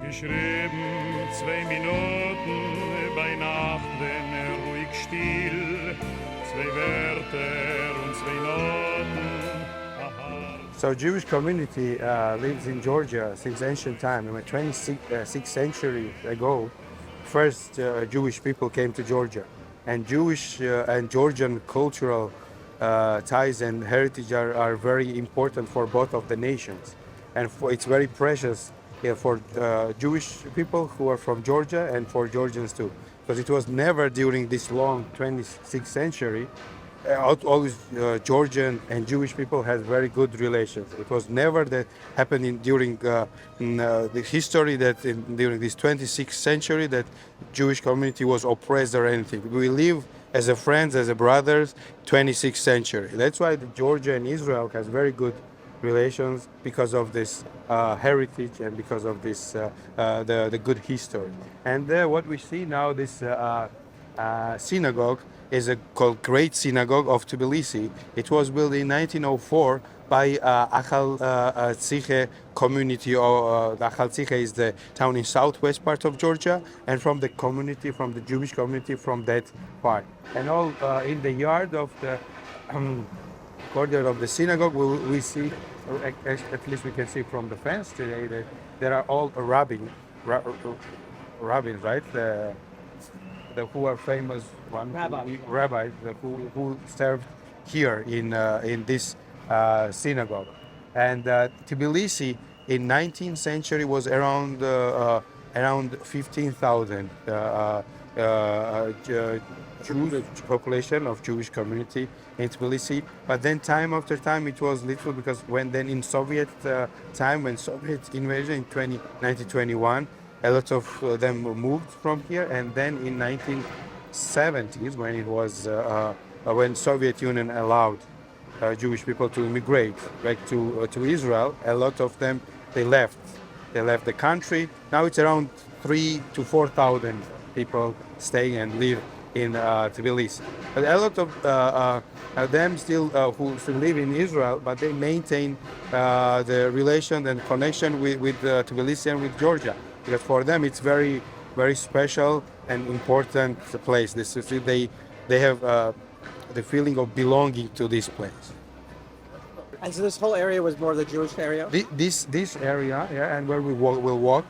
Geschrieben 2 Minuten bei Nacht, wenn ruhig still, 2 Wörter und 2 Noten. So Jewish community lives in Georgia since ancient time. In the 26th century ago, first Jewish people came to Georgia. And Jewish and Georgian cultural ties and heritage are very important for both of the nations. And it's very precious for Jewish people who are from Georgia and for Georgians too. Because it was never during this long 26th century always Georgian and Jewish people had very good relations. It was never that happening during the history that during this 26th century that Jewish community was oppressed or anything. We live as a friends, as a brothers, 26th century. That's why Georgia and Israel has very good relations because of this heritage and because of this the good history. And what we see now, this synagogue is called Great Synagogue of Tbilisi. It was built in 1904 by Achal Tziche community. Achal Tziche is the town in southwest part of Georgia, and from the community, from the Jewish community from that part. And all in the yard of the courtyard of the synagogue, we see, or at least we can see from the fence today, that there are all rabbins, right? Who are famous rabbis who served here in this synagogue. And Tbilisi in 19th century was around 15,000 Jewish population of Jewish community in Tbilisi. But then time after time it was little, because when then in Soviet time, when Soviet invasion in 1921, a lot of them moved from here, and then in 1970s, when it was when Soviet Union allowed Jewish people to immigrate back to Israel, a lot of them they left the country. Now it's around 3,000 to 4,000 people stay and live in Tbilisi. But a lot of them still who still live in Israel, but they maintain the relation and connection with Tbilisi and with Georgia. Because for them it's very, very special and important place. They have the feeling of belonging to this place. And so this whole area was more the Jewish area? This area, yeah, and where we will walk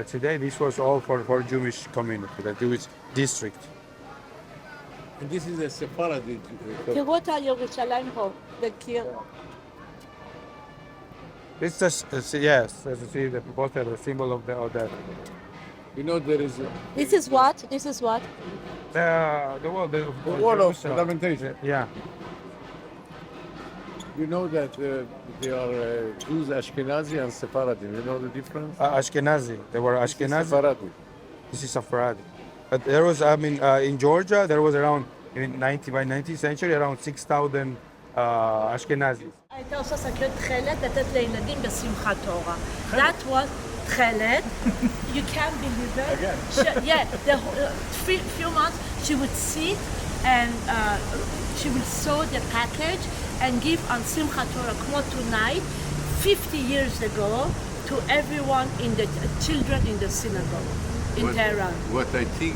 today, this was all for Jewish community, the Jewish district. And this is a Sephardi. תראו אותה ירושלים פה, בקיר. It's just yes, as you see, the both are the symbol of the. You know there is This is what? This is what? The wall, the wall of Jerusalem. lamentation. Yeah. You know that they are Jews, Ashkenazi and Sephardi. You know the difference? Ashkenazi. They were Ashkenazi. Sephardi. This is Sephardi. But there was, I mean, in Georgia, there was around by 19th century around 6,000 Ashkenazis. הייתה עושה שקיות תכלת לתת לילדים בשמחת תורה. That was תכלת. You can't believe it. Again. Yeah, the few months she would sit and she would sew the package and give on Simchat Torah, כמו tonight, 50 years ago, to everyone in the children in the synagogue in Tehran. What I think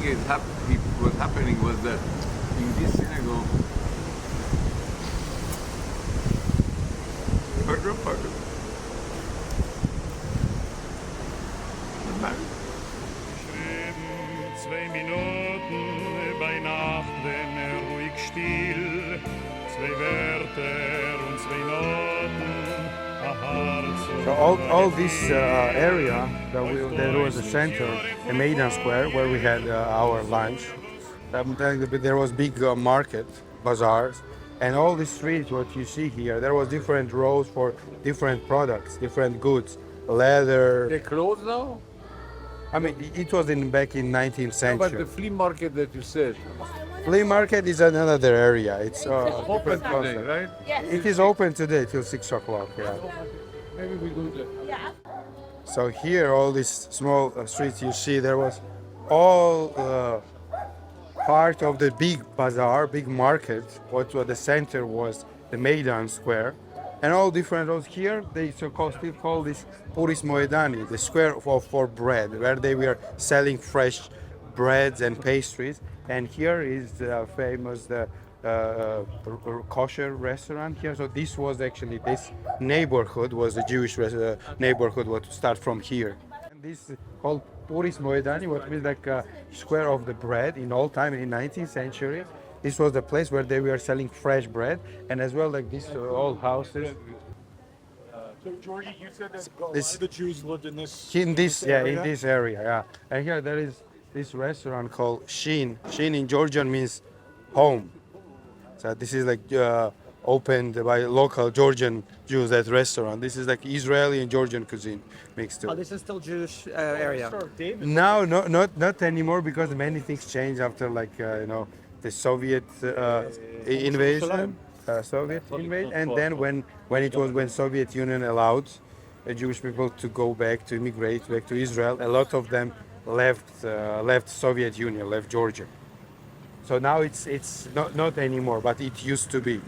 was happening was that in this synagogue, pardon. Geschrieben 2 Minuten bei Nacht, wenn ruhig still, 2 Wörter und 2 Noten. So all this area, there was a center, a Maidan Square, where we had our lunch. There was big market, bazaars, and all the streets, what you see here, there was different rows for different products, different goods, leather. They closed now? I mean, it was back in 19th century. But the flea market that you said, Flea market is another area. It's open today, right? Yes. It is open today till 6 o'clock. Yeah. Maybe we go there. Yeah. So here, all these small streets you see, there was all part of the big bazaar, big market. What the center was the Maidan Square, and all different roads here. They still call this Puris Moedani, the square for bread, where they were selling fresh breads and pastries. And here is famous the kosher restaurant here. So this was actually this neighborhood was a Jewish neighborhood. What start from here. And this is called Puris Moedani, what means like a square of the bread in all time in 19th century. This was the place where they were selling fresh bread, and as well like these old houses. So, Georgia, you said that a lot This- of the Jews lived in this In this, yeah, area? in this area, yeah. And here there is this restaurant called Shin. Shin in Georgian means home. So this is like opened by local Georgian Jews. That restaurant. This is like Israeli and Georgian cuisine mixed Oh, together. this is still Jewish area. Now, not anymore because many things changed after like the Soviet invasion, and then when Soviet Union allowed Jewish people to go back to immigrate back to Israel, a lot of them left Soviet Union, left Georgia. So now it's not anymore, but it used to be.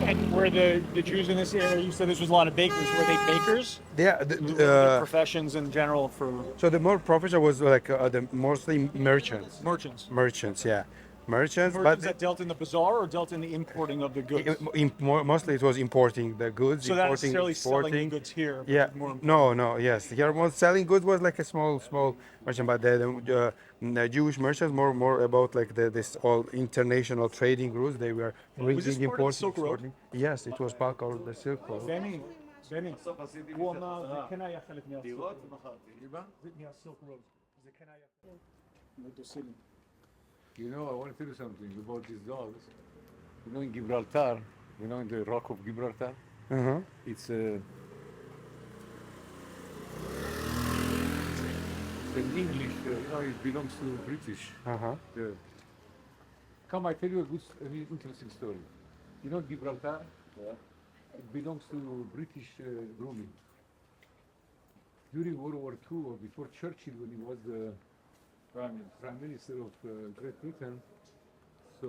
And were the Jews in this area, you said this was a lot of bakers. Were they bakers? Yeah, The professions in general for so the more professional was like the mostly merchants. merchants? Merchants, yeah, merchants. Merchants that dealt in the bazaar or dealt in the importing of the goods? Mostly it was importing the goods. So not importing, necessarily selling exporting. goods here. But Yeah, more no, yes. Here, most selling goods was like a small merchant, but the Jewish merchants more about like this all international trading routes. They were bringing, this part of the importing, Silk Road? exporting. Yes, it was part of the Silk Road. Benny, הוא אמר, זה כן היה חלק מהסילק רוד. זה כן היה... You know, I want to tell you something about these dogs. You know, in Gibraltar, you know, in the Rock of Gibraltar, Uh-huh. it's in English, you know, it belongs to British. Uh-huh. Come, I tell you a really interesting story. You know, Gibraltar, it belongs to British ruling. During World War II, or before Churchill, when he was the Prime Minister of Great Britain, so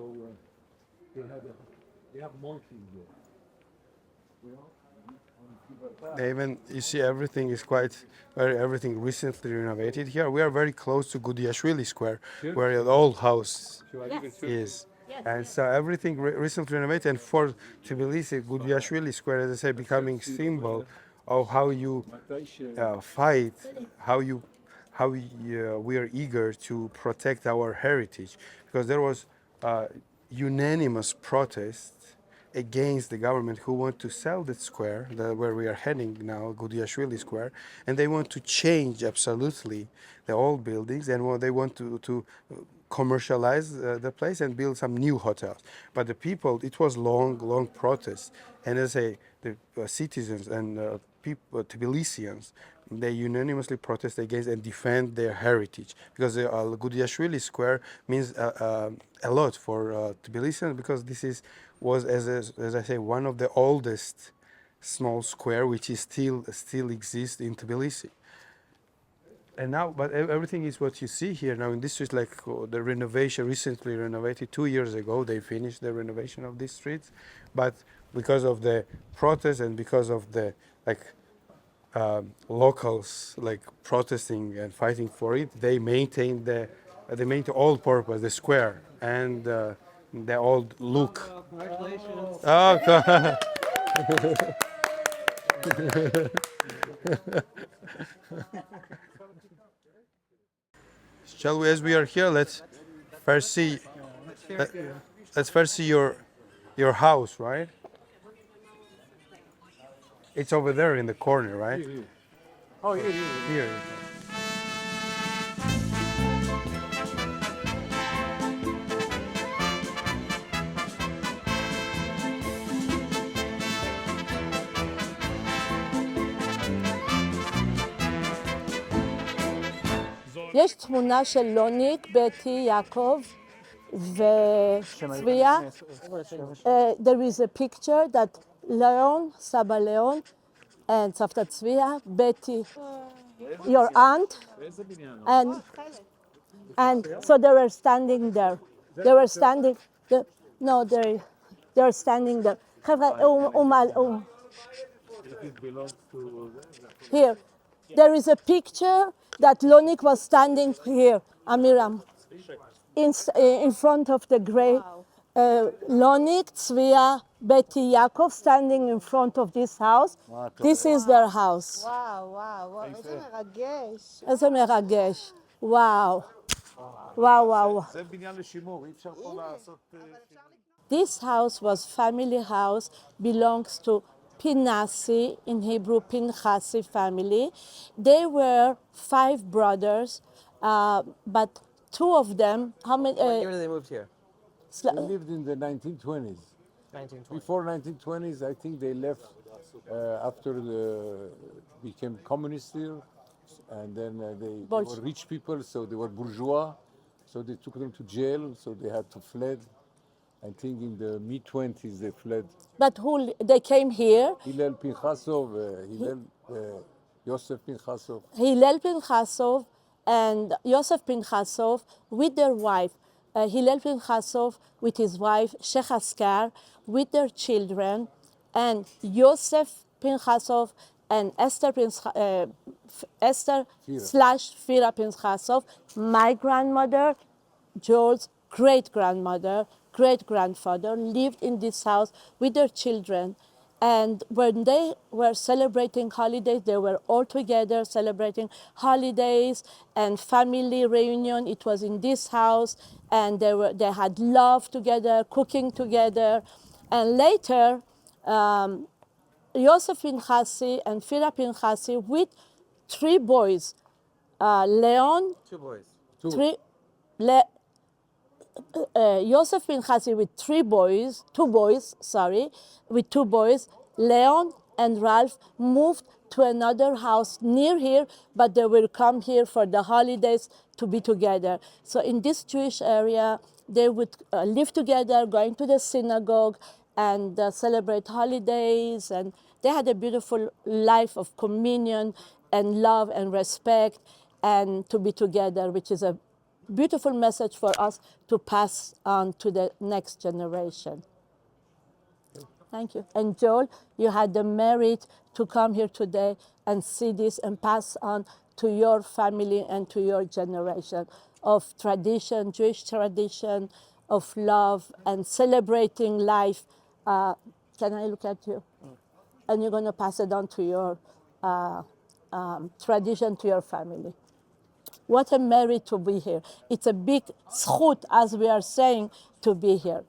they have monkeys there. You know? Even you see everything is everything recently renovated here. We are very close to Gudiashvili Square, where the old house is. And so everything recently renovated, and for Tbilisi, Gudiashvili Square, as I say, becoming symbol of how you fight, how we are eager to protect our heritage, because there was unanimous protest against the government who want to sell that square, where we are heading now, Gudiashvili Square, and they want to change absolutely the old buildings, and they want to commercialize the place and build some new hotels. But the people, it was long protest, and as I say, the citizens and Tbilisians, they unanimously protest against and defend their heritage, because Gudiashvili Square means a lot for Tbilisians, because this was as I say, one of the oldest small square which is still exists in Tbilisi. And now, but everything is what you see here now. And this is like the renovation, recently renovated 2 years ago. They finished the renovation of these streets, but because of the protests and because of the locals like protesting and fighting for it, they maintained the old purpose, the square, and the old look. Congratulations. Oh, shall we, as we are here, let's first see your house, right? It's over there in the corner, right? Oh, yeah. Here. יש תמונה של לוניק, בטי, יעקב וצביה. There is a picture that Leon, סבא ליאון, and סבתא צביה, Betty, your aunt, and so they were standing there. They were standing, they were standing there. It belongs to Here, there is a picture that Lonik was standing here, Amiram, in front of the grave. Lonik, Tzvia, Betty, Yaakov standing in front of this house. This is their house. וואו, וואו, וואו, איזה מרגש. איזה מרגש. וואו. וואו, וואו. זה בניין לשימור, אי אפשר פה לעשות... This house was family house, belongs to Pinasi, in Hebrew, Pinchasi family. They were 5 brothers, but 2 of them, how many? What year did they move here? They lived in the 1920s. 1920. Before 1920s, I think they left after the became communist here, and then they were rich people, so they were bourgeois, so they took them to jail, so they had to fled. I think in the mid-20s they fled. But who, they came here? Hillel Pinchasov, Yosef Pinchasov. Hillel Pinchasov and Yosef Pinchasov with their wife. Hillel Pinchasov with his wife, Sheikh Askar, with their children, and Yosef Pinchasov and Esther / Fira Pinchasov, my grandmother, Joel's great-grandmother, great-grandfather, lived in this house with their children. And when they were celebrating holidays, they were all together celebrating holidays and family reunion. It was in this house, and they had love together, cooking together. And later, Yosef Pinchasi and Fira Pinchasi with 3 boys, Leon, 2 boys. Yosef Pinchasi with 2 boys, Leon and Ralph, moved to another house near here, but they will come here for the holidays to be together. So in this Jewish area, they would live together, going to the synagogue and celebrate holidays, and they had a beautiful life of communion and love and respect and to be together, which is a beautiful message for us to pass on to the next generation. Thank you. And Joel, you had the merit to come here today and see this and pass on to your family and to your generation of tradition, Jewish tradition, of love and celebrating life. Can I look at you? And you're going to pass it on to your tradition, to your family. What a merit to be here. It's a big zchut, as we are saying, to be here.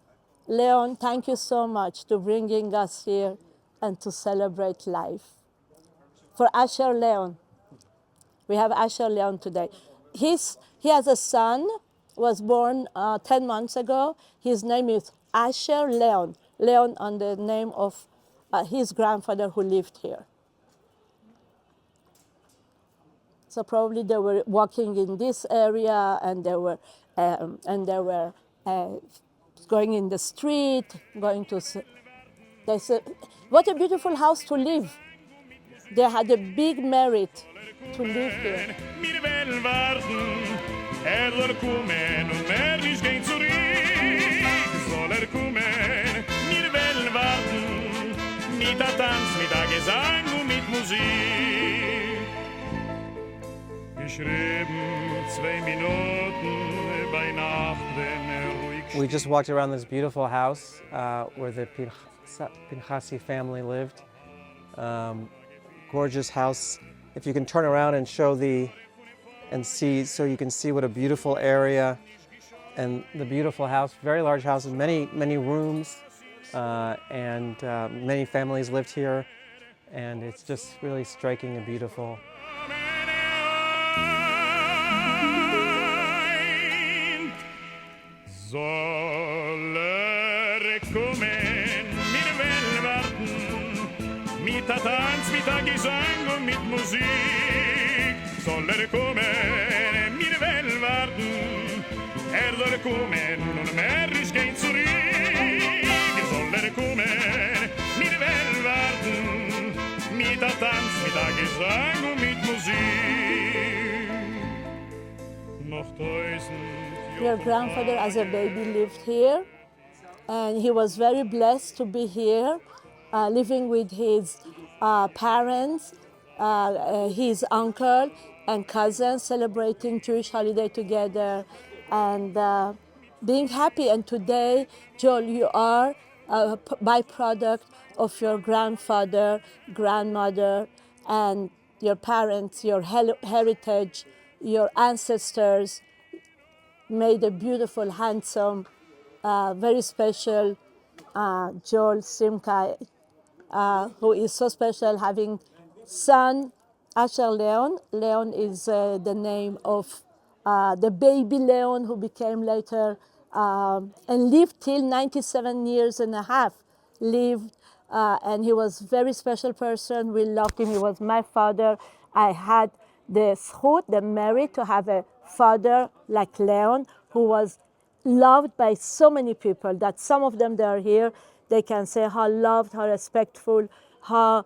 Leon, thank you so much to bringing us here and to celebrate life. For Asher Leon, we have Asher Leon today. He has a son, was born 10 months ago. His name is Asher Leon. Leon on the name of his grandfather who lived here. So probably they were walking in this area, and they were going in the street, going to. They said, "What a beautiful house to live." They had a big merit to live here. Wir wollen warten, soll kommen und mehr nicht gehen zurück. Soll kommen, wir wollen warten, mit der Tanz, mit der Gesang und mit Musik. Geschrieben 2 Minuten bei Nacht, wenn ruhig. We just walked around this beautiful house where the Pinchasi family lived. Gorgeous house. If you can turn around and show see, so you can see what a beautiful area and the beautiful house, very large house, many rooms, and many families lived here, and it's just really striking and beautiful. Soll kommen, wir wollen warten, mit der Tanz, mit der Gesang und mit Musik. Soll kommen, wir wollen warten, soll kommen und mehr ist gehen zurück. Soll kommen, wir wollen warten, mit der Tanz, mit der Gesang und mit Musik. Noch 1000 Your grandfather as a baby lived here, and he was very blessed to be here, living with his parents, his uncle and cousins, celebrating Jewish holiday together, and being happy. And today, Joel, you are a byproduct of your grandfather, grandmother, and your parents, your heritage, your ancestors made a beautiful, handsome, very special Joel Simcha, who is so special, having son Asher Leon. Leon is the name of the baby Leon who became later and lived till 97 years and a half. Lived and he was very special person. We loved him. He was my father. I had the zchut, the merit to have a father like Leon who was loved by so many people that some of them, they are here, they can say how loved, how respectful, how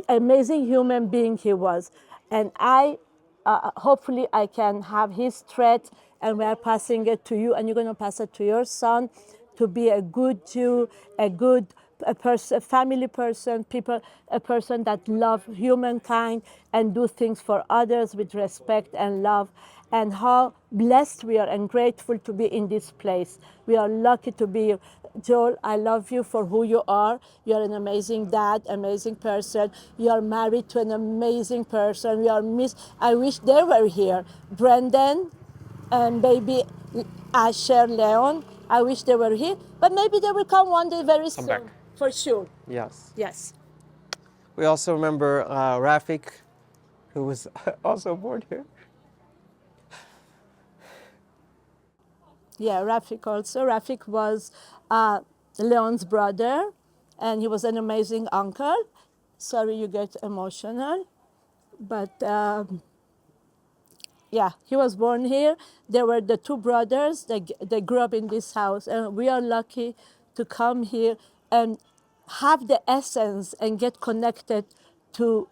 amazing human being he was. And I, hopefully I can have his trait, and we are passing it to you, and you're going to pass it to your son, to be a good Jew, a good a family person, a person that love humankind and do things for others with respect and love. And how blessed we are and grateful to be in this place. We are lucky to be here. Joel, I love you for who you are. You're an amazing dad, amazing person. You are married to an amazing person. I wish they were here. Brendan and baby Asher Leon, I wish they were here. But maybe they will come one day very soon. back. For sure. Yes. Yes. We also remember Rafik, who was also born here. Yeah, Rafik also. Rafik was Leon's brother, and he was an amazing uncle. Sorry you get emotional, but yeah, he was born here. There were the two brothers. They grew up in this house, and we are lucky to come here and have the essence and get connected to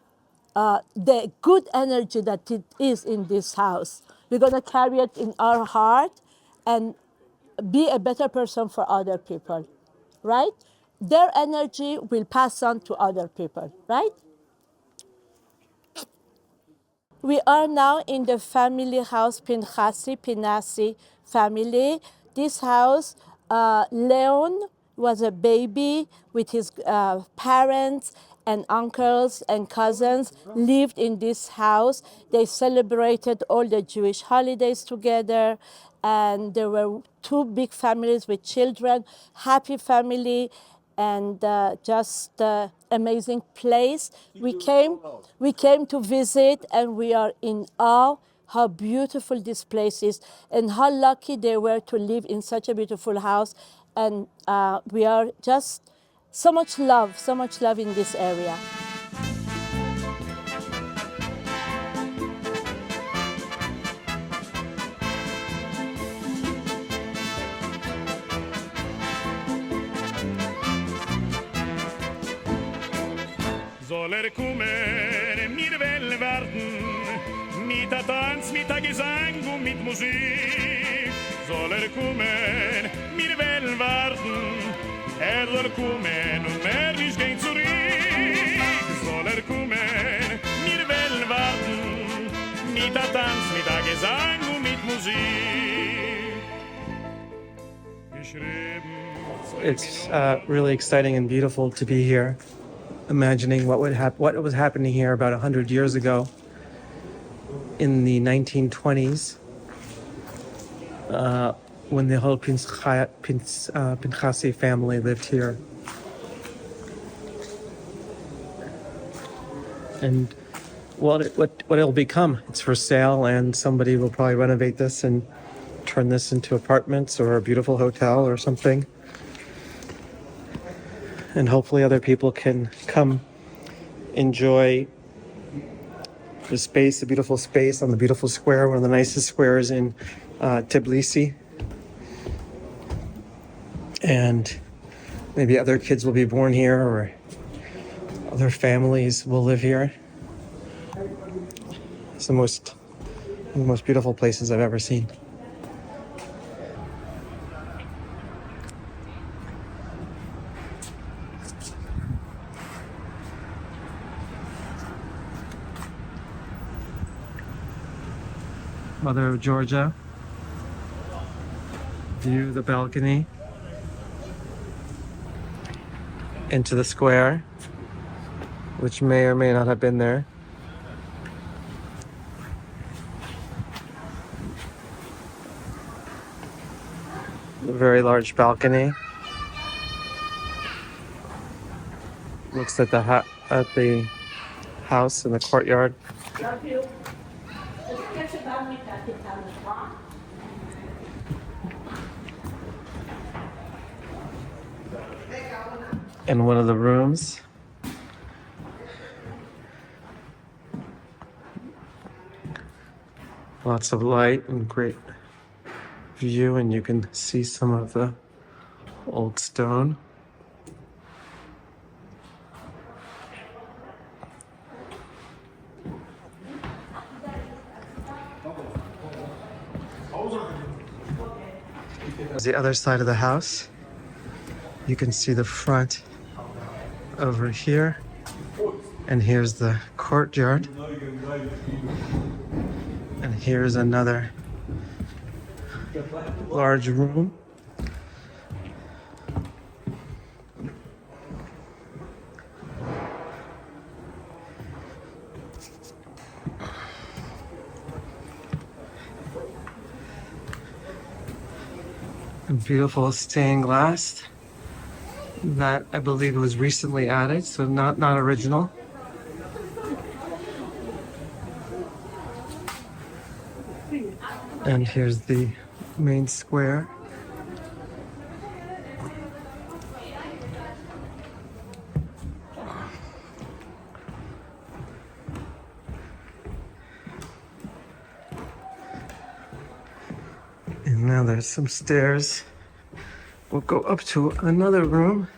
the good energy that it is in this house. We're gonna carry it in our heart and be a better person for other people, right? Their energy will pass on to other people, right? We are now in the family house, Pinasi family. This house, Leon was a baby with his parents and uncles and cousins, lived in this house. They celebrated all the Jewish holidays together, and there were two big families with children, happy family, and just amazing place. We came to visit, and we are in awe how beautiful this place is and how lucky they were to live in such a beautiful house. And we are just so much love in this area. Soll kommen, mir will warten, mit der Tanz, mit der Gesang und mit Musik. Soll kommen, mir will warten, soll kommen und nicht gehen zurück. Soll kommen, mir will warten, mit der Tanz, mit der Gesang und mit Musik. It's really exciting and beautiful to be here, imagining what was happening here about 100 years ago in the 1920s, when the whole Pinchasi family lived here. And what it'll become, it's for sale, and somebody will probably renovate this and turn this into apartments or a beautiful hotel or something. And hopefully other people can come enjoy the space, the beautiful space on the beautiful square, one of the nicest squares in Tbilisi. And maybe other kids will be born here, or other families will live here. It's one of the most beautiful places I've ever seen. Mother of Georgia. View the balcony into the square, which may or may not have been there. A very large balcony. Looks at the house in the courtyard. In one of the rooms. Lots of light and great view, and you can see some of the old stone. The other side of the house, you can see the front over here, and here's the courtyard, and here's another large room. Beautiful stained glass that I believe was recently added, so not original. And here's the main square. And now there's some stairs. We'll go up to another room.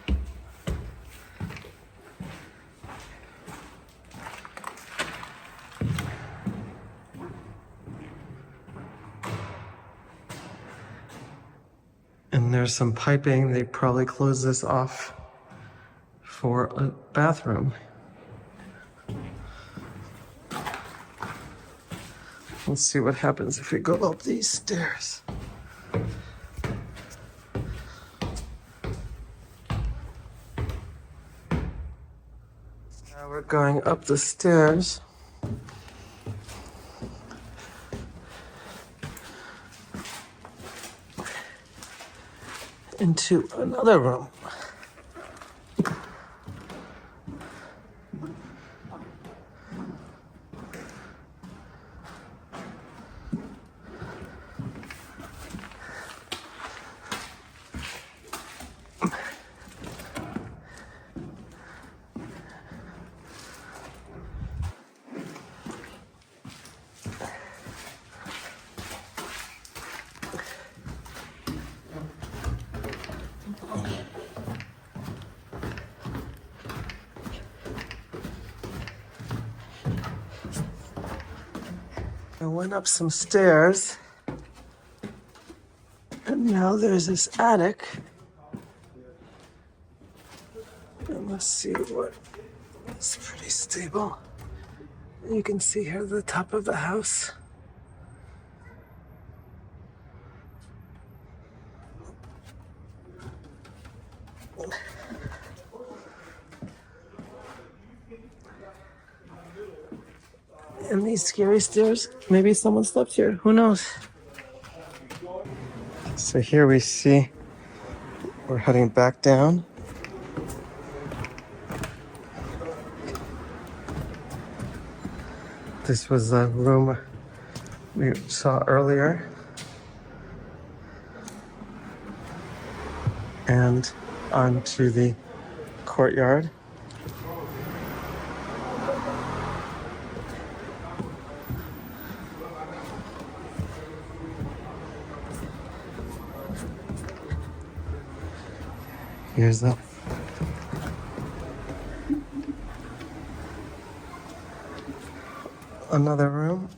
And there's some piping. They probably closed this off for a bathroom. Let's see what happens if we go up these stairs. Now we're going up the stairs. Into another room. I went up some stairs, and now there's this attic. And let's see what, it's pretty stable. You can see here the top of the house. And these scary stairs, maybe someone slept here, who knows? So here we see, we're heading back down. This was the room we saw earlier. And onto the courtyard. Here's another room.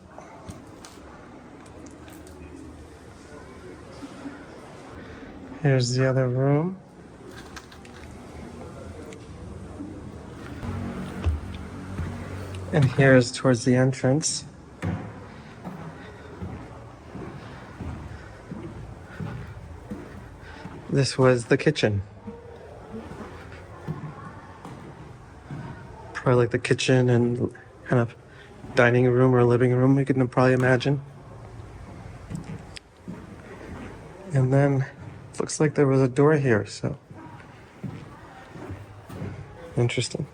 Here's the other room. And here's towards the entrance. this was the kitchen. Probably like the kitchen and kind of dining room or living room, you can probably imagine. And then it looks like there was a door here, so interesting.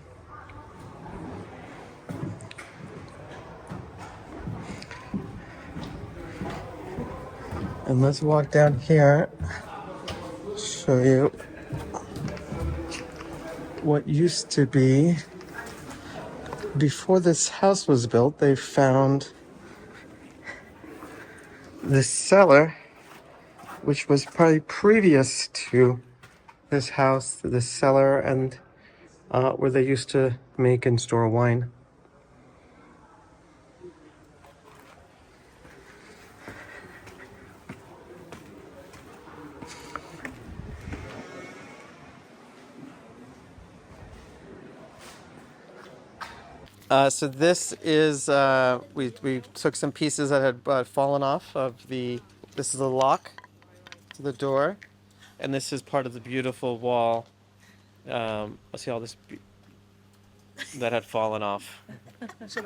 And let's walk down here, show you what used to be, before this house was built, they found this cellar, which was probably previous to this house, this cellar, and where they used to make and store wine. So this is, we took some pieces that had fallen off of this is the lock to the door, and this is part of the beautiful wall. Let's see all this that had fallen off. So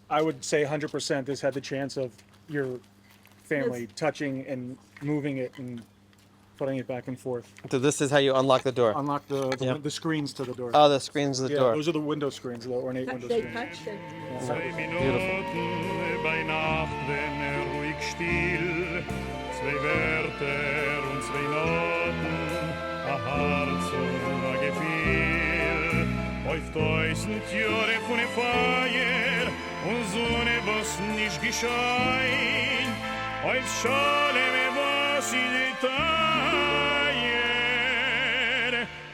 I would say 100% this had the chance of your family touching and moving it and putting it back and forth. So this is how you unlock the door. Unlock the screens to the door. Oh, the screens of the Yeah, door. those are the window screens, the ornate window They screens. touched it. Zwei Beautiful. Minuten bei Nacht, wenn ruhig still, zwei Wörter und zwei Noten, a Herz und a Gefühl. Auf 1000 Jahre von der Feier und Sonne, was nicht gescheit, auf Schalem, was in der Teier,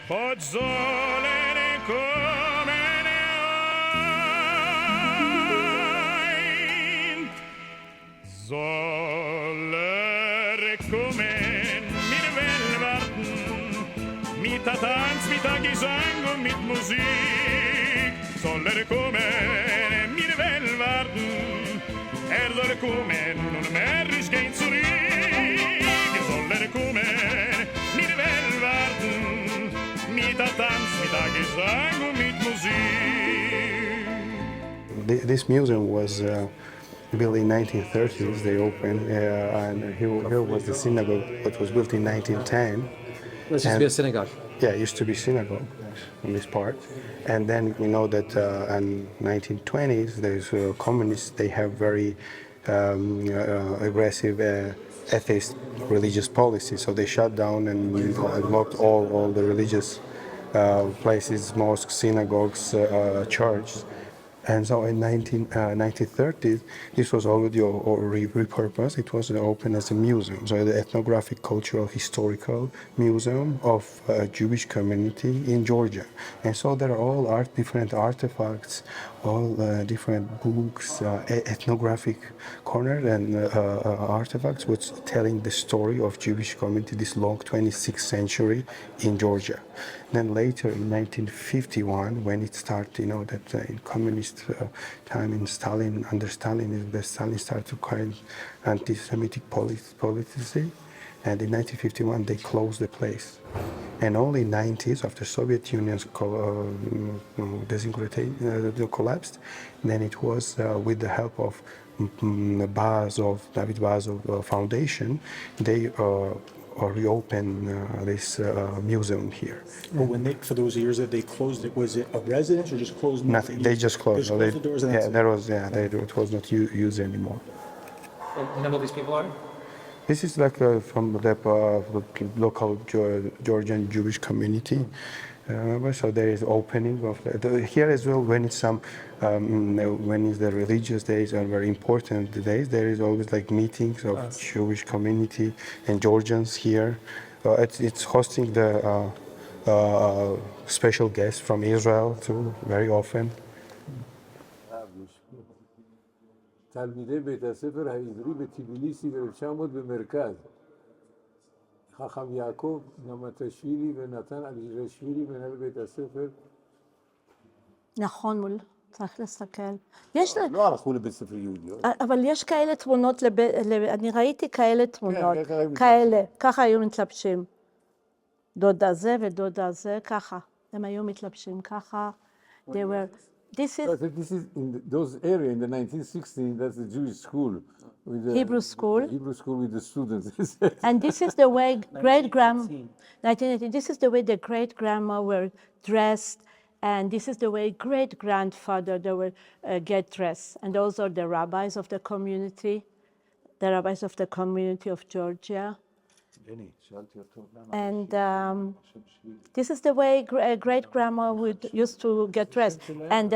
hat sollen kommen ein. Soll kommen, wir wollen warten, mit der Tanz, mit der Gesang und mit Musik. Soll kommen, wir wollen warten, soll kommen und mehr ist kein zurück. Soll kommen, wir wollen warten, mit der Tanz, mit der Gesang und mit Musik. This museum was built in 1930s. They opened, and here was the synagogue, that was built in 1910. This used to be a synagogue. Yeah, it used to be synagogue in this part. And then we know that in 1920s, there's communists, they have very aggressive atheist religious policy. So they shut down and blocked all the religious places, mosques, synagogues, churches. And so in 1930s, this was already repurposed. It was open as a museum, so the ethnographic, cultural, historical museum of a Jewish community in Georgia. And so there are all different artifacts, all different books, ethnographic corner and artifacts, which telling the story of Jewish community this long 26th century in Georgia. Then later in 1951, when it started, that in communist time in Stalin, under Stalin, Stalin started to kind anti-Semitic policy, and in 1951 they closed the place. And only in 90s, after Soviet Union's collapsed, then it was with the help of David Bazov Foundation, they reopen this museum here. Well, for those years that they closed it, was it a residence or just closed? Nothing. They just closed. Just closed the doors and that's it? It was not used anymore. And you know who these people are? This is like from the local Georgian Jewish community. So there is opening of here as well. When it's when it's the religious days are very important days, there is always like meetings of Jewish community and Georgians here. It's hosting the special guests from Israel too very often. تلمیده بیت سفر حیدری به تبلیسی به چند بود به مرکز خاخم یعقوب نمتشویلی و نتن علیرشویلی به نل بیت سفر נכון מול צריך להסתכל. יש, לא הלכו לבית ספר יהודי. אבל יש כאלה תמונות, אני ראיתי כאלה תמונות, ככה היו כאלה, ככה היו מתלבשים. דודה זה ודודה זה, ככה. הם היו מתלבשים ככה. They were, this is This is in those area in the 1960s. That's the Jewish school, with the Hebrew school. Hebrew school with the students. And this is the way great-grandma, 1918, this is the way the great-grandma were dressed, and this is the way great-grandfather they will get dressed. And those are the rabbis of the community of Georgia. And this is the way great-grandma used to get dressed. And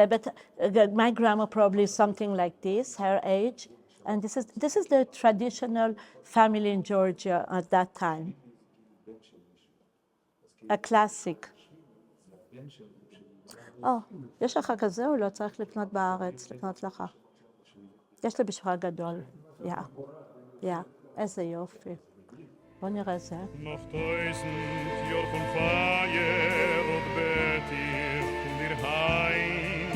my grandma probably something like this, her age. And this is the traditional family in Georgia at that time. A classic. יש לך כזה או לא צריך לקנות בארץ, לקנות לך? יש לי בשבילך גדול. איזה יופי. בוא נראה זה. Noch 1000 Jahr von Feier und Betir in dir Heim.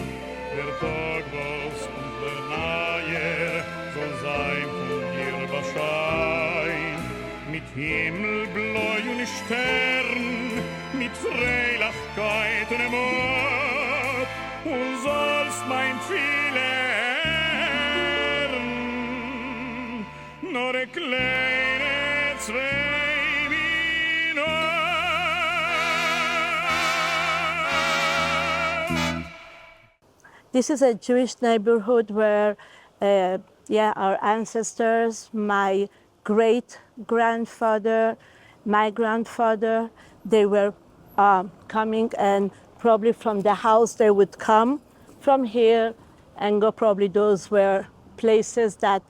Der Tag was und der Naher soll sein von dir Beschein. Mit Himmelbläu und Stern, mit Freilichkeit und Mord, und sollst mein Ziel ehren. Nur eine kleine This is a Jewish neighborhood where, our ancestors, my great-grandfather, my grandfather, they were coming, and probably from the house they would come from here and go. Probably those were places that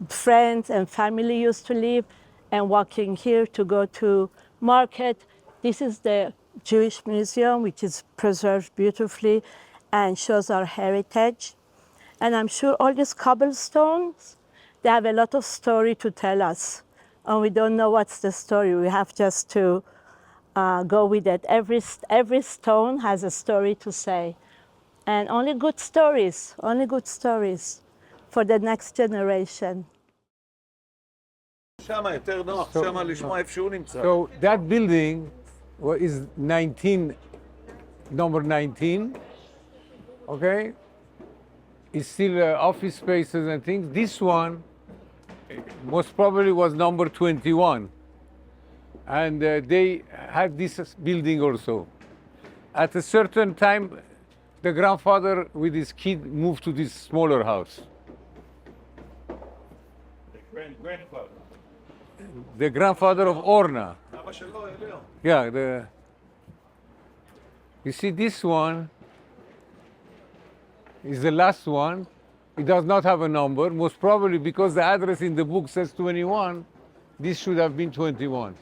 friends and family used to live, and walking here to go to market. This is the Jewish Museum, which is preserved beautifully and shows our heritage. And I'm sure all these cobblestones, they have a lot of story to tell us. And we don't know what's the story. We have just to go with it. Every stone has a story to say. And only good stories for the next generation. שם יותר נוח, שם לשמוע איפה שהוא נמצא. So that building is number 19, okay? It's still office spaces and things. This one most probably was number 21. And they had this building also. At a certain time, the grandfather with his kid moved to this smaller house. Grandfather. The grandfather of Orna. אבא שלו, אליהו. Yeah, you see this one is the last one. It does not have a number, most probably because the address in the book says 21. This should have been 21.